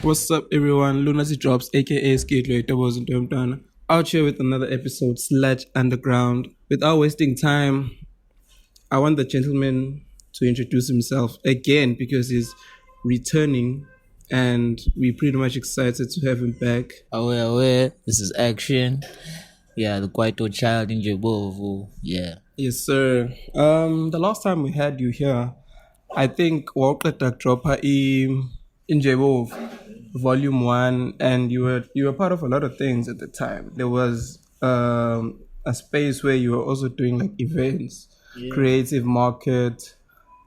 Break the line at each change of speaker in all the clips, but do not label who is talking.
What's up, everyone? Lunacy Drops, aka Skate Doubles and Dome out here with another episode, Sludge Underground. Without wasting time, I want the gentleman to introduce himself again because he's returning and we're pretty much excited to have him back.
Aware. This is Action. Yeah, the Kwaito Child in Durban. Yeah.
Yes, sir. The last time we had you here, I think Walker drop in Jebov, Volume 1, and you were part of a lot of things at the time. There was a space where you were also doing like events, creative market.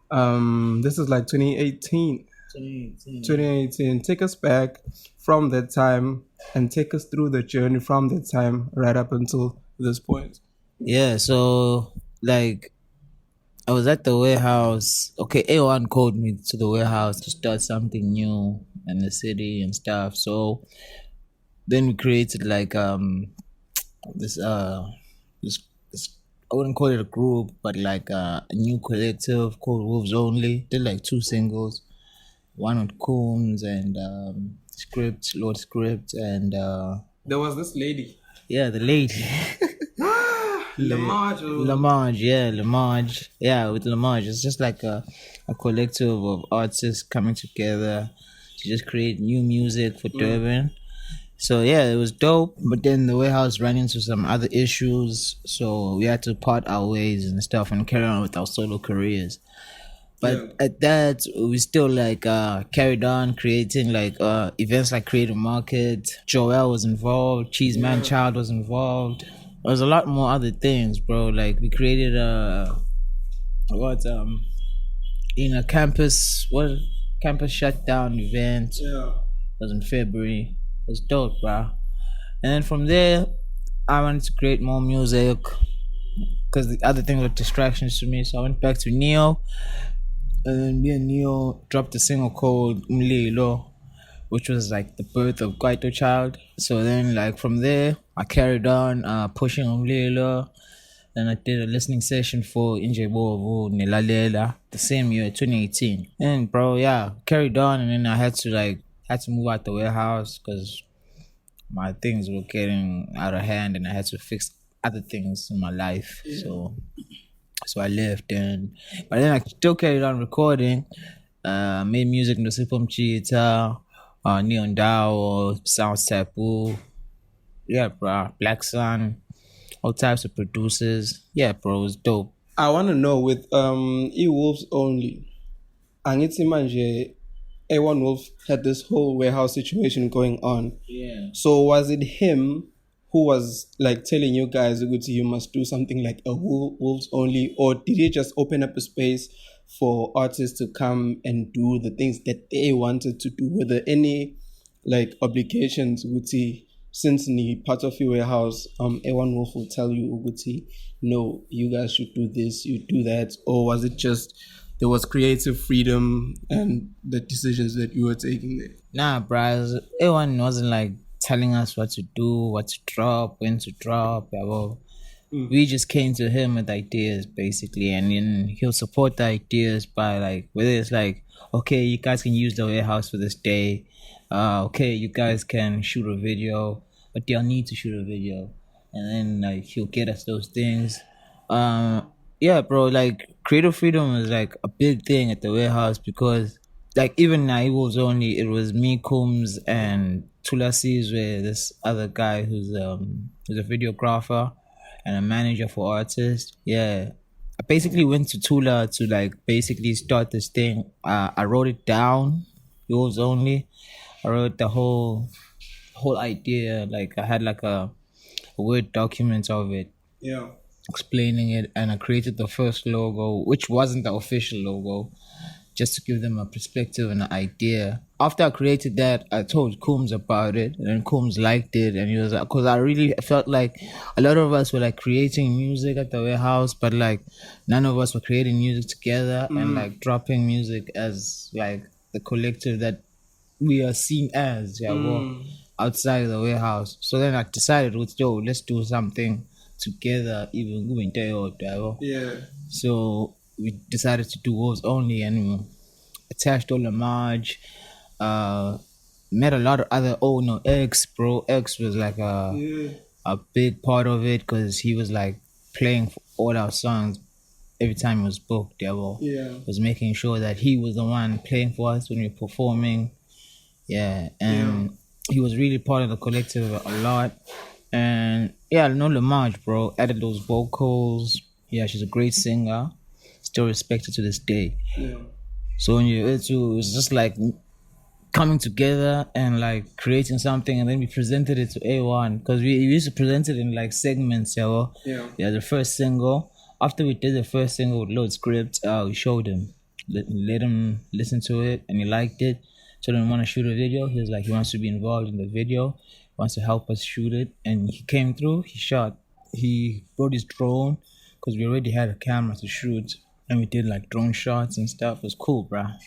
This is like 2018. 2018. Take us back from that time and take us through the journey from that time right up until this point.
Yeah, so like I was at the warehouse. Okay, A1 called me to the warehouse to start something new in the city and stuff. So then we created like this I wouldn't call it a group, but like a new collective called Wolves Only. Did like 2 singles, one with Coombs and Lord Script, and
there was this lady.
Yeah, the lady. Lamage. Yeah, with Lamage. It's just like a collective of artists coming together to just create new music for Durban. So yeah, it was dope. But then the warehouse ran into some other issues, so we had to part our ways and stuff and carry on with our solo careers. But at that, we still like carried on creating like events like Creative Market. Joel was involved. Cheeseman Child was involved. There was a lot more other things, bro. Like we created in a campus shutdown event.
Yeah.
It was in February. It was dope, bro. And then from there, I wanted to create more music because the other things were distractions to me. So I went back to Neo. And then me and Neo dropped a single called Umlilo, which was like the birth of Kwaito Child. So then like from there, I carried on pushing Umlilo. Then I did a listening session for Injebovu Nilalela the same year, 2018. And bro, yeah, carried on, and then I had to move out the warehouse because my things were getting out of hand and I had to fix other things in my life. So I left, but then I still carried on recording. Made music in the Sipom Cheetah, Neon Dao, Sounds Taboo. Yeah, bro. Black Sun, all types of producers. Yeah, bro, it was dope.
I want to know with E-Wolves Only, Angithi manje, A1 Wolf had this whole warehouse situation going on.
Yeah.
So was it him who was like telling you guys, you must do something like a Wolves Only, or did he just open up a space for artists to come and do the things that they wanted to do? Were there any like obligations, since ni part of your warehouse, A1 Wolf will tell you, no, you guys should do this, you do that, or was it just there was creative freedom and the decisions that you were taking there?
Nah, bro, A1 wasn't like telling us what to do, what to drop, when to drop. We just came to him with ideas basically, and then he'll support the ideas by like whether it's like, okay, you guys can use the warehouse for this day, okay, you guys can shoot a video, but they'll need to shoot a video, and then like he'll get us those things. Yeah, bro, like creative freedom was like a big thing at the warehouse because like even now it was me, Coombs, and Tulasis, where this other guy who's a videographer and a manager for artists. Yeah, I basically went to Tula to like basically start this thing. I wrote it down. It was only I wrote the whole idea. Like I had like a Word document of it.
Yeah.
Explaining it, and I created the first logo, which wasn't the official logo, just to give them a perspective and an idea. After I created that, I told Coombs about it, and then Coombs liked it, and he was like, because I really felt like a lot of us were like creating music at the warehouse, but like none of us were creating music together and like dropping music as like the collective that we are seen as, outside the warehouse. So then I decided, let's do something together, even going there.
Yeah.
So we decided to do Wolves Only, and attached all the merge, met a lot of other. Oh no, X, bro. X was like a big part of it because he was like playing for all our songs every time he was booked. Was making sure that he was the one playing for us when we were performing. Yeah, and he was really part of the collective a lot. And yeah, no Lamage, bro, added those vocals. Yeah, she's a great singer, still respected to this day. So when you it was just like coming together and like creating something, and then we presented it to A1 because we used to present it in like segments. Yeah, the first single. After we did the first single with load script, we showed him, let him listen to it, and he liked it. So then, want to shoot a video. He was like, he wants to be involved in the video, wants to help us shoot it, and he came through. He shot. He brought his drone because we already had a camera to shoot, and we did like drone shots and stuff. It was cool, bruh.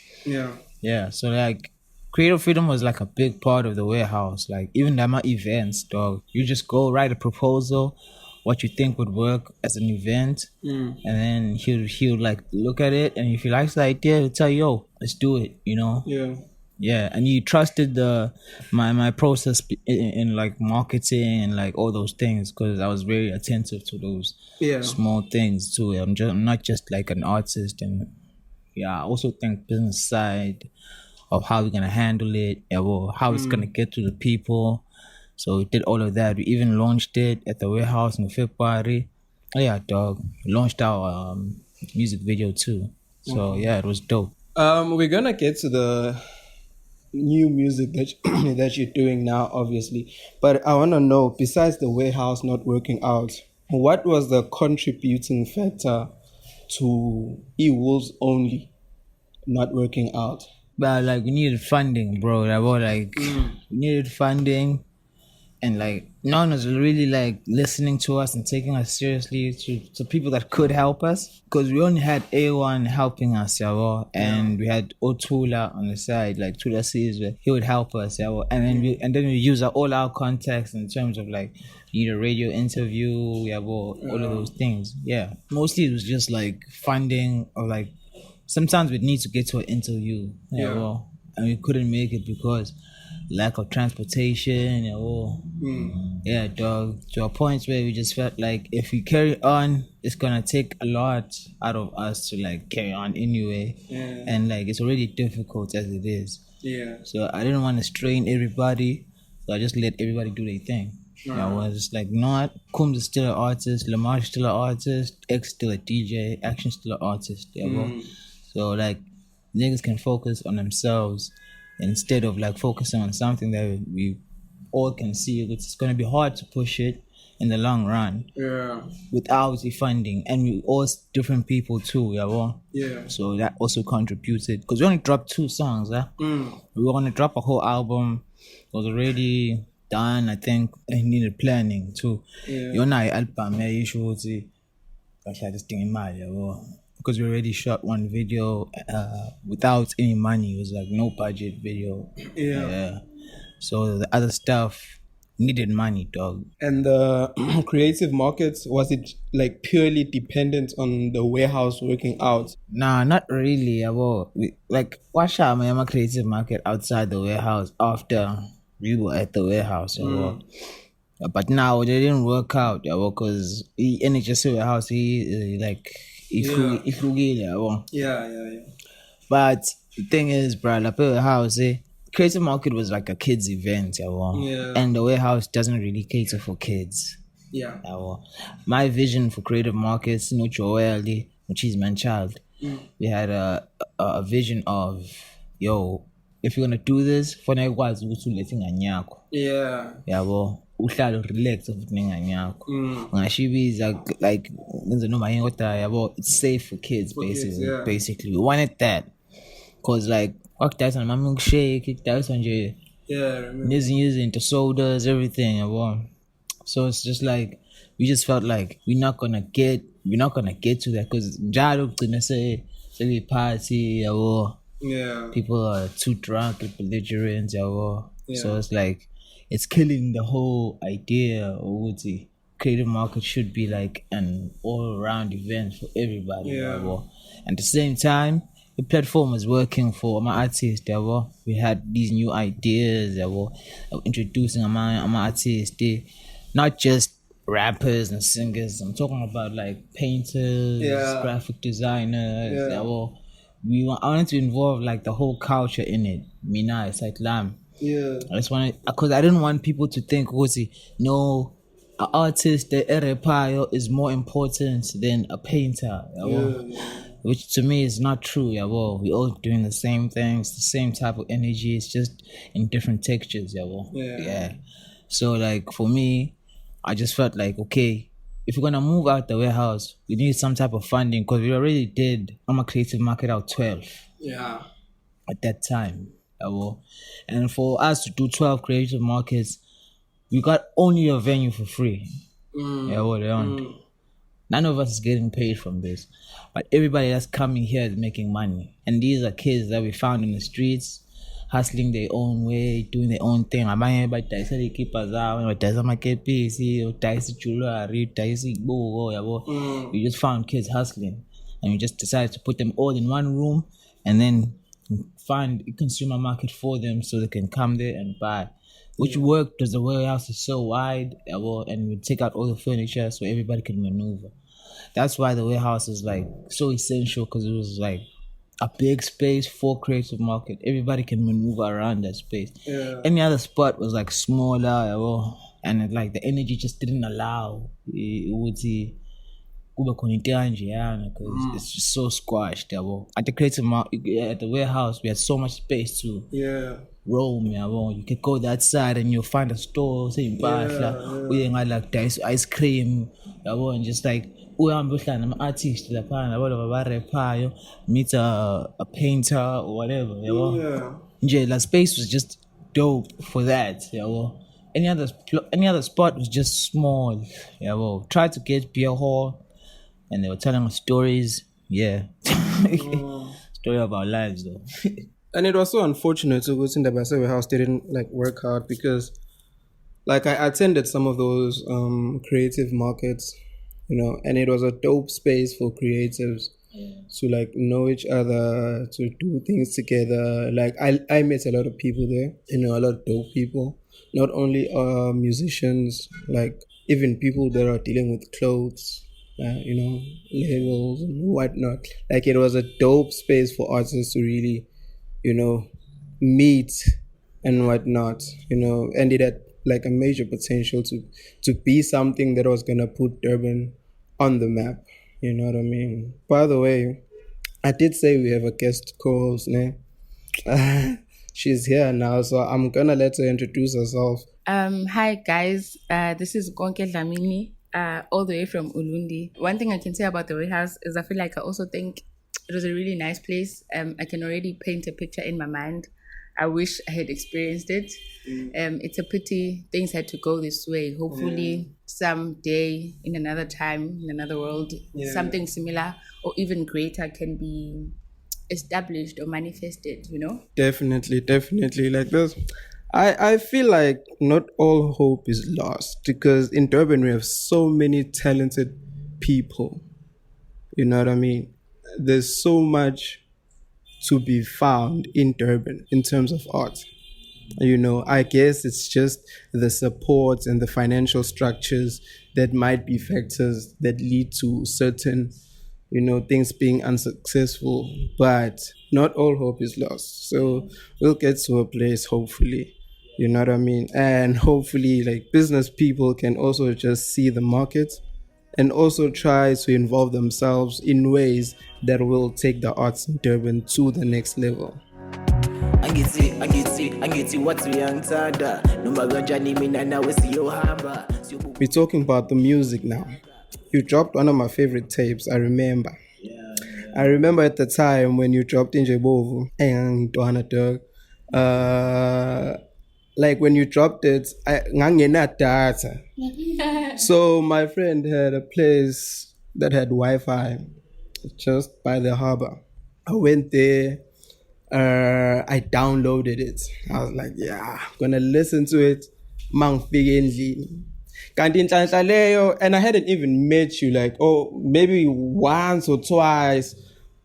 Yeah, so like creative freedom was like a big part of the warehouse. Like even at my events, dog, you just go write a proposal, what you think would work as an event, and then he'll like look at it, and if he likes the idea, he'll tell you, yo, let's do it, you know? Yeah, and you trusted my process in like marketing and like all those things because I was very attentive to those small things too. I'm not just like an artist, and I also think business side of how we're gonna handle it, how it's gonna get to the people. So we did all of that. We even launched it at the Werehouse in February. Yeah, dog. We launched our music video too. So yeah, it was dope.
We're gonna get to the new music that you're doing now, obviously. But I wanna know, besides the Warehouse not working out, what was the contributing factor to E-Wolves only not working out?
But like we needed funding, bro. We needed funding, and like no one was really like listening to us and taking us seriously to people that could help us because we only had A1 helping us, and we had Otula on the side, like Tula sees where he would help us, and then we use all our contacts in terms of like need a radio interview, all of those things. Yeah, mostly it was just like funding or like. Sometimes we'd need to get to an interview, and we couldn't make it because lack of transportation, yeah, dog. To a point where we just felt like if we carry on, it's gonna take a lot out of us to like carry on anyway, and like it's already difficult as it is. So I didn't want to strain everybody, so I just let everybody do their thing. I was just like, not Combs is still an artist, Lamar is still an artist, X still a DJ, Action still an artist, So like niggas can focus on themselves instead of like focusing on something that we all can see. It's gonna be hard to push it in the long run. Without the funding, and we all different people too, So that also contributed because we only dropped 2 songs, We were gonna drop a whole album. It was already done, I think. It needed planning too. You're not album, you should see. I had this thing in mind, because we already shot one video without any money. It was like no budget video. So the other stuff needed money, dog.
And the creative markets, was it like purely dependent on the Warehouse working out?
Nah, not really. Like watch out my creative market outside the Warehouse after we were at the Warehouse. But now they didn't work out, because NHS Warehouse he like But the thing is, bro, like Warehouse, creative market was like a kids event, and the Warehouse doesn't really cater for kids. My vision for creative markets, Joel, which is man child, we had a vision of, if you're gonna do this, for now was letting anyako. Uhlalo relax of nyako. Ngashibiza like it's safe for kids basically. Basically, we wanted that because like that's on my milkshake, that's on your using into sodas, everything. So it's just like we just felt like we're not gonna get to that because Jado gonna say party, people are too drunk and belligerent, So it's like it's killing the whole idea of the creative market should be like an all-around event for everybody. At the same time, the platform was working for my artists. We had these new ideas that were introducing my artists. Not just rappers and singers. I'm talking about like painters, graphic designers. I wanted to involve like the whole culture in it. Mina, it's like lamb.
Yeah.
I just wanted, because I didn't want people to think, no, an artist, the rapper is more important than a painter. Which to me is not true. We're all doing the same things, the same type of energy. It's just in different textures. So like for me, I just felt like, okay, if we're gonna move out the warehouse, we need some type of funding because we already did I'm a creative market out 12.
Yeah.
At that time. And for us to do 12 creative markets, we got only a venue for free. None of us is getting paid from this. But everybody that's coming here is making money. And these are kids that we found in the streets, hustling their own way, doing their own thing. We just found kids hustling. And we just decided to put them all in one room and then find a consumer market for them so they can come there and buy. Which worked because the warehouse is so wide, and we take out all the furniture so everybody can maneuver. That's why the warehouse is like so essential, because it was like a big space for creative market. Everybody can maneuver around that space. Any other spot was like smaller, and like the energy just didn't allow because it's just so squashed. At the creative at the warehouse, we had so much space to roam. You could go that side and you'll find a store, say like ice cream, and just like I'm artist, meet a painter or whatever. The space was just dope for that. Any other spot was just small. Tried to get beer hall. And they were telling us stories. Story of our lives though.
And it was so unfortunate to go to the Basawe house didn't like work out, because like I attended some of those creative markets, and it was a dope space for creatives to like know each other, to do things together. Like I met a lot of people there, a lot of dope people, not only musicians, like even people that are dealing with clothes, labels and whatnot. Like it was a dope space for artists to really, meet and whatnot, and it had like a major potential to be something that was gonna put Durban on the map. You know what I mean? By the way, I did say we have a guest co-host, ne? She's here now, so I'm gonna let her introduce herself.
Hi guys, this is Gonke Dlamini. All the way from Ulundi. One thing I can say about the warehouse is I feel like I also think it was a really nice place. I can already paint a picture in my mind. I wish I had experienced it. It's a pity things had to go this way. Hopefully someday, in another time, in another world, something similar or even greater can be established or manifested,
Definitely. Like this. I feel like not all hope is lost, because in Durban we have so many talented people. You know what I mean? There's so much to be found in Durban in terms of art. I guess it's just the support and the financial structures that might be factors that lead to certain, things being unsuccessful. But not all hope is lost. So we'll get to a place, hopefully. You know what I mean? And hopefully, like, business people can also just see the market and also try to involve themselves in ways that will take the arts in Durban to the next level. We're talking about the music now. You dropped one of my favorite tapes, I remember. I remember at the time when you dropped Injebovu and Dwana Dog. Like when you dropped it, ngangena data. So my friend had a place that had Wi-Fi just by the harbor. I went there, I downloaded it. I was like, I'm gonna listen to it. And I hadn't even met you, like, maybe once or twice.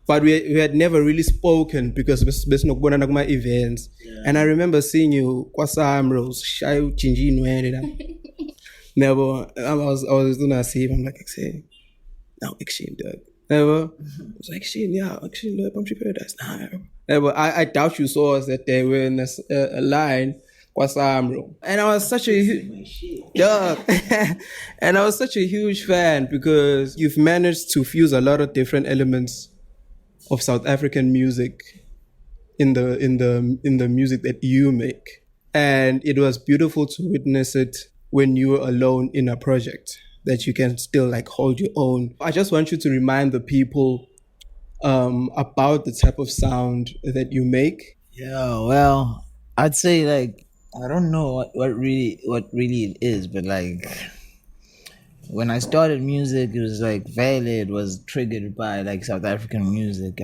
but we had never really spoken because besinokubonana kuma events. And I remember seeing you kwasamros shy chinjini wena. Never. I was doing a save. I'm like, say, no, Axsion, dog. Never. I was like, Axsion, yeah, Axsion, Palmtree Paradise. Nah. Never. I doubt you saw us that day. We're in a line. And I was such a dog. And I was such a huge fan because you've managed to fuse a lot of different elements of South African music in the music that you make. And it was beautiful to witness it when you were alone in a project, that you can still like hold your own. I just want you to remind the people about the type of sound that you make.
Yeah, well, I'd say like I don't know what really it is, but like when I started music, it was like Valid was triggered by like South African music.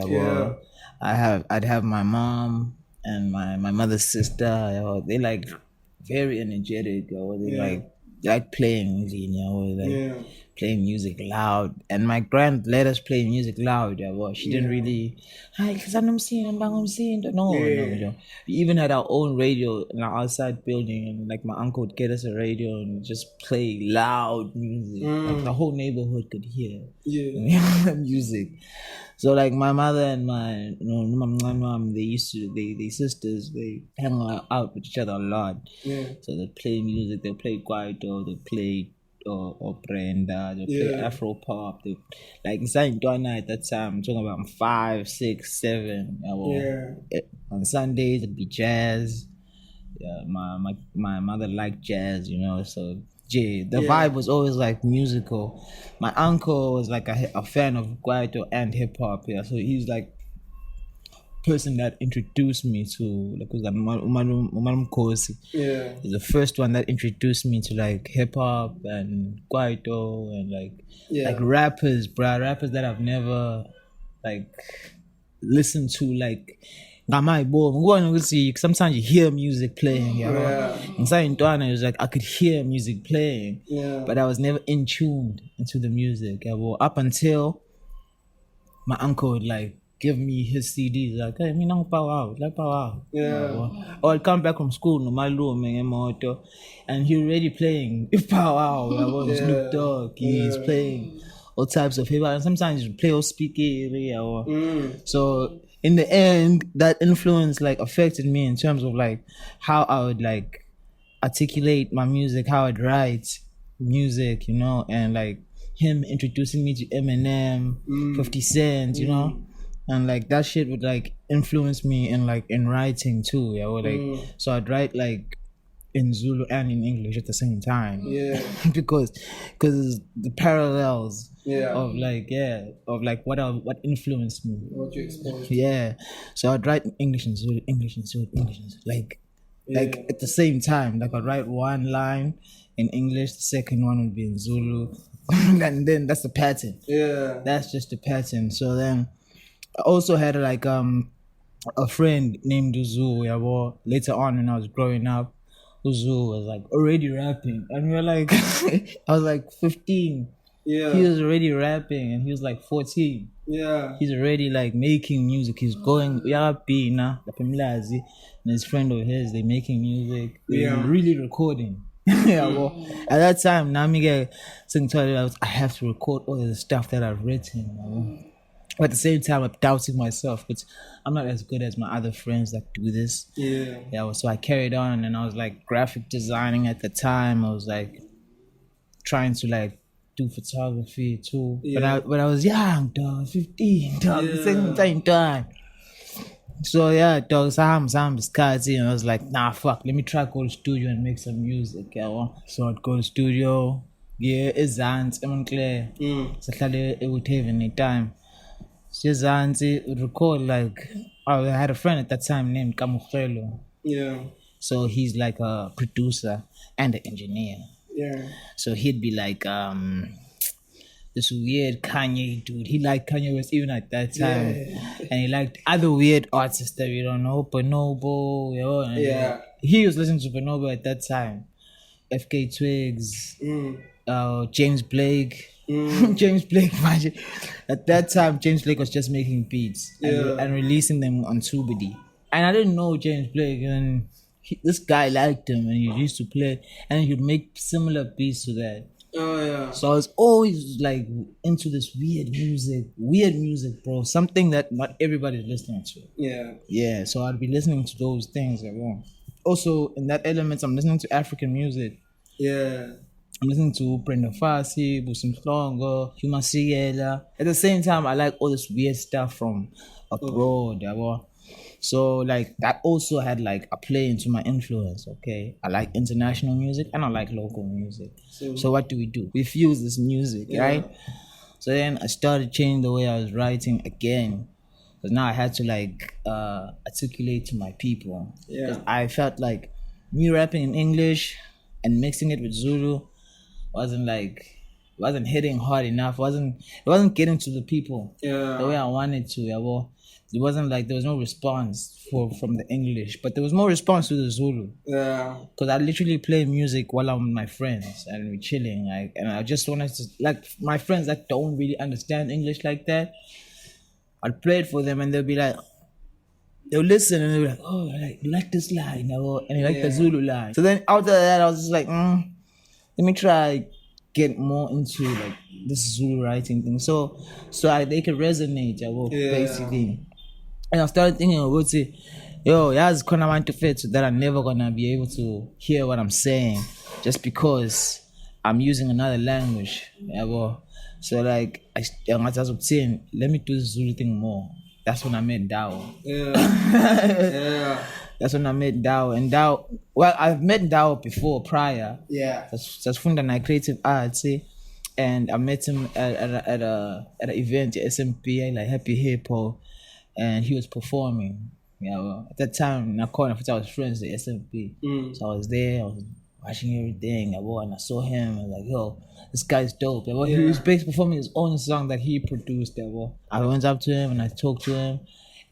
I'd have my mom and my mother's sister. They like very energetic. They like playing music. Playing music loud, and my grand let us play music loud. She didn't really. No. We even had our own radio in our outside building, and like my uncle would get us a radio and just play loud music. Like the whole neighborhood could hear music. So like my mother and my mom, they sisters, they hang out with each other a lot. So they play music. They play Kwaito. They play or Brenda. They play Afro pop. They like inside Durban at that time. I'm talking about 5, 6, 7. On Sundays it'd be jazz. Yeah, my mother liked jazz, so. The vibe was always like musical. My uncle was like a fan of Kwaito and hip hop. So he's like person that introduced me to like Umanum Kosi. He's the first one that introduced me to like hip hop and Kwaito and like rappers that I've never like listened to like. Sometimes you hear music playing. Inside in Durban, it was like I could hear music playing, but I was never in tuned into the music. Up until my uncle would like give me his CDs, like, hey, me now power out. Or I'd come back from school, no my room, and he already playing power out. Snoop Dogg, he's playing all types of hip hop, and sometimes you play or speaker. So in the end, that influence like affected me in terms of like how I would like articulate my music, how I'd write music, and like him introducing me to Eminem, 50 Cent, and like that shit would like influence me in writing too. So I'd write like in Zulu and in English at the same time. because the parallels of what influenced me.
What you exposed.
So I'd write in English and Zulu, like at the same time. Like I'd write one line in English, the second one would be in Zulu, and then that's the pattern. That's just the pattern. So then I also had like a friend named Uzu. Later on when I was growing up, Uzu was like already rapping, and we were like, I was like 15. He was already rapping, and he was like 14. He's already like making music. He's going and his friend of his, they making music. They're really recording. At that time, Namige I have to record all of the stuff that I've written. At the same time, I'm doubting myself, but I'm not as good as my other friends that do this. So I carried on, and I was like graphic designing at the time. I was like trying to like do photography too. But I was young, dog, 15, dog, the same time. So dog, Sam Biscati, and I was like, nah, fuck, let me try go to studio and make some music. So I'd go to studio. It's Zant, Clear. So it would have any time. Zanzi would record like I had a friend at that time named Kamukhelo. So he's like a producer and an engineer. So he'd be like this weird Kanye dude. He liked Kanye West even at that time. And he liked other weird artists that we don't know, Bonobo, he was listening to Bonobo at that time. FK Twigs, James Blake. James Blake, imagine. At that time, James Blake was just making beats
Yeah.
and releasing them on Tubity. And I didn't know James Blake, and this guy liked him, and he used to play, and he would make similar beats to that.
Oh yeah.
So I was always like into this weird music, bro. Something that not everybody's listening to.
Yeah.
Yeah, so I'd be listening to those things. Also, in that element, I'm listening to African music.
Yeah.
I'm listening to Brenda Fassie, Busim Slongo, Huma Siela. At the same time, I like all this weird stuff from abroad. So like that also had like a play into my influence. Okay, I like international music and I like local music. So what do? We fuse this music, right? So then I started changing the way I was writing again, because now I had to like articulate to my people.
Yeah.
'Cause I felt like me rapping in English and mixing it with Zulu wasn't hitting hard enough. It wasn't getting to the people
Yeah.
the way I wanted to. Yeah, well, it wasn't like there was no response from the English, but there was more response to the Zulu.
Yeah.
Because I literally play music while I'm with my friends and we're chilling. And I just wanted to, like, my friends that don't really understand English like that, I'd play it for them and they'll be like, they'll listen and they'll be like, oh, like, you like this line, and you like the Zulu line. So then after that, I was just like, let me try get more into like this Zulu writing thing. So they could resonate, basically. And I started thinking about it, there's kind of want to fit that I'm never gonna be able to hear what I'm saying just because I'm using another language. So like I was saying, let me do this Zulu thing more. That's when I met Dao.
Yeah.
That's when I met Dao. And Dao, well, I've met Dao before, prior.
Yeah.
That's from the creative arts, and I met him at an event at SMP, like Happy Hip Hop, and he was performing. At that time, I was friends with SMP. So I was there, I was watching everything, and I saw him, and like, this guy's dope. He was basically performing his own song that he produced. I went up to him and I talked to him,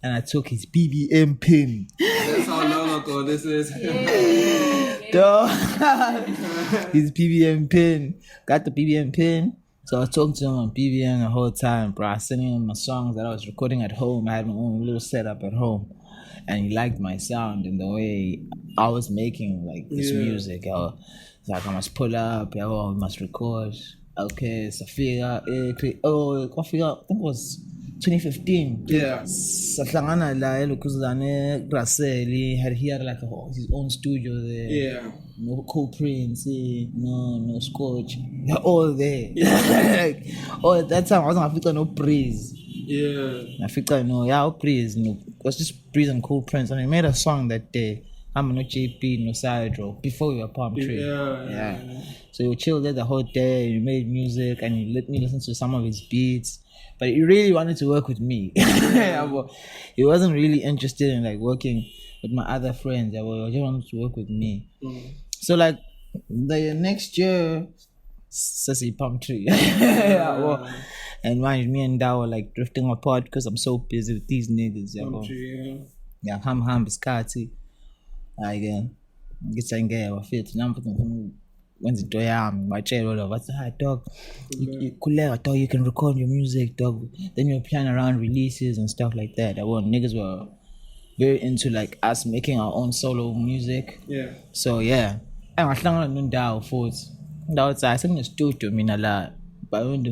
and I took his BBM pin.
That's how long ago this is.
His BBM pin. Got the BBM pin. So I was talking to him on BBM the whole time, bro. I was sending him my songs that I was recording at home. I had my own little setup at home. And he liked my sound and the way I was making like this music. It's like I must pull up, we must record. Okay, so figure I think it was 2015.
Yeah.
Sahlangana la elokuzane Graseli had he had like his own studio there.
Yeah.
No co-prints, no scotch. They're all there. Like, at that time I wasn't Africa no praise.
Yeah.
Africa no praise. No, it was just praise and cool prints. And I made a song that day. I'm no JP, no side row before we were Palmtree. Yeah. So you chilled there the whole day, you made music and you let me listen to some of his beats. But he really wanted to work with me. But he wasn't really interested in like working with my other friends. He just wanted to work with me. So like the next year, Sassy Palmtree. And mind me and Dao were like drifting apart because I'm so busy with these niggas. Yeah, ham biscati. Again, get saying gay or fit. Now when's the door? My child all what's the dog? You can record your music, dog. Then you're planning around releases and stuff like that. Niggas were very into like us making our own solo music.
Yeah.
So yeah. And I found Dao Foods. I think the studio mean a lot. But when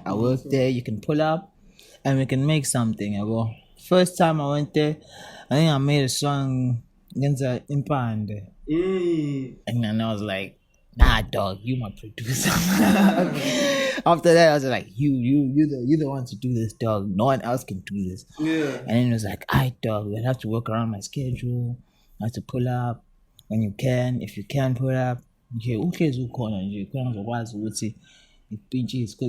I work there, you can pull up and we can make something. First time I went there, I think I made a song against Impande. And then I was like, nah, dog, you my producer. After that, I was like, you the one to do this, dog. No one else can do this.
Yeah.
And then it was like, dog, you have to work around my schedule. I have to pull up when you can. If you can pull up, because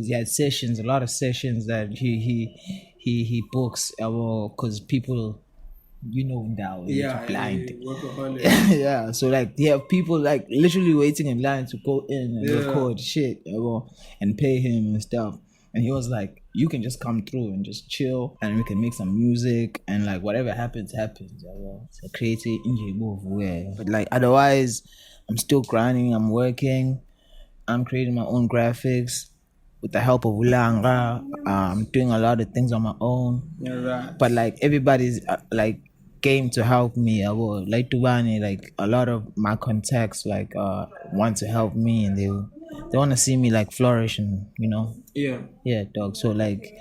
he had sessions, a lot of sessions that he books because people, now blind. Yeah, so like they have people like literally waiting in line to go in and record shit and pay him and stuff. And he was like, you can just come through and just chill and we can make some music and like whatever happens. It's a creative move way. But like otherwise I'm still grinding, I'm working, I'm creating my own graphics. with the help of Ulanga. I'm doing a lot of things on my own.
You're right.
But like everybody's like came to help me. I will like Durban, like a lot of my contacts like want to help me, and they want to see me like flourish, and
Yeah.
dog. So like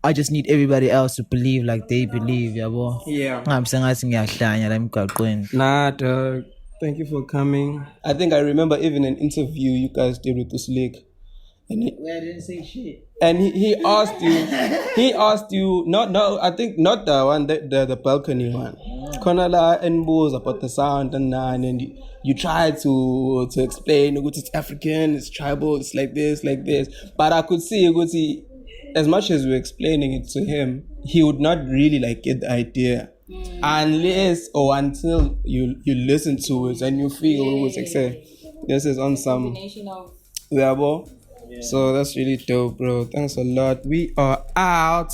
I just need everybody else to believe like they believe, yabo.
Yeah.
I'm saying I think I'm going.
Nah, dog. Thank you for coming. I think I remember even an interview you guys did with Uslik. And
I didn't say shit.
And he asked you, I think not the one, the balcony one. Konala and Bose about the sound and you tried to explain it's African, it's tribal, it's like this. But I could see, as much as we're explaining it to him, he would not really like get the idea. Unless or until you listen to it and you feel this is on some level. So that's really dope, bro. Thanks a lot. We are out.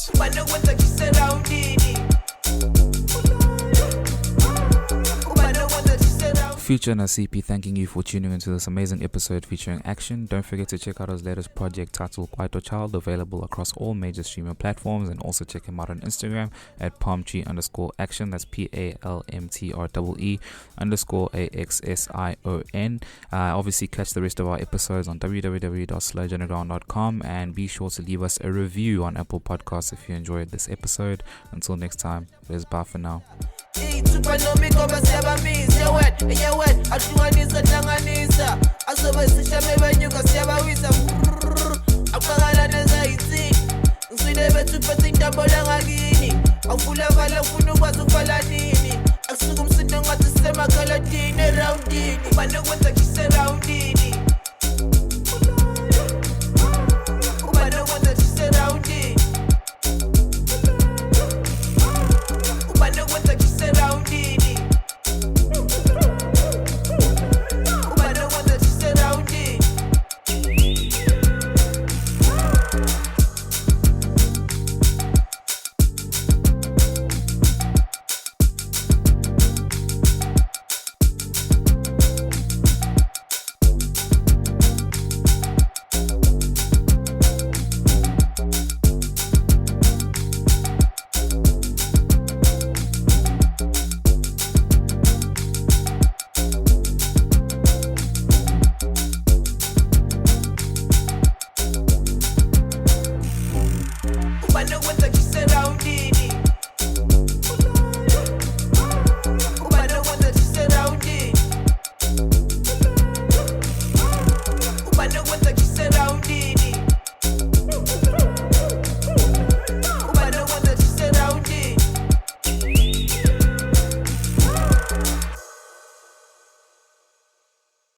Future and CP thanking you for tuning into this amazing episode featuring Action. Don't forget to check out his latest project titled Kwaito Child, available across all major streaming platforms, and also check him out on Instagram at Palmtree_Action. That's PALMTREE_AXSION. Obviously catch the rest of our episodes on www.sludgeunderground.com, and be sure to leave us a review on Apple Podcasts if you enjoyed this episode. Until next time, there's bye for now.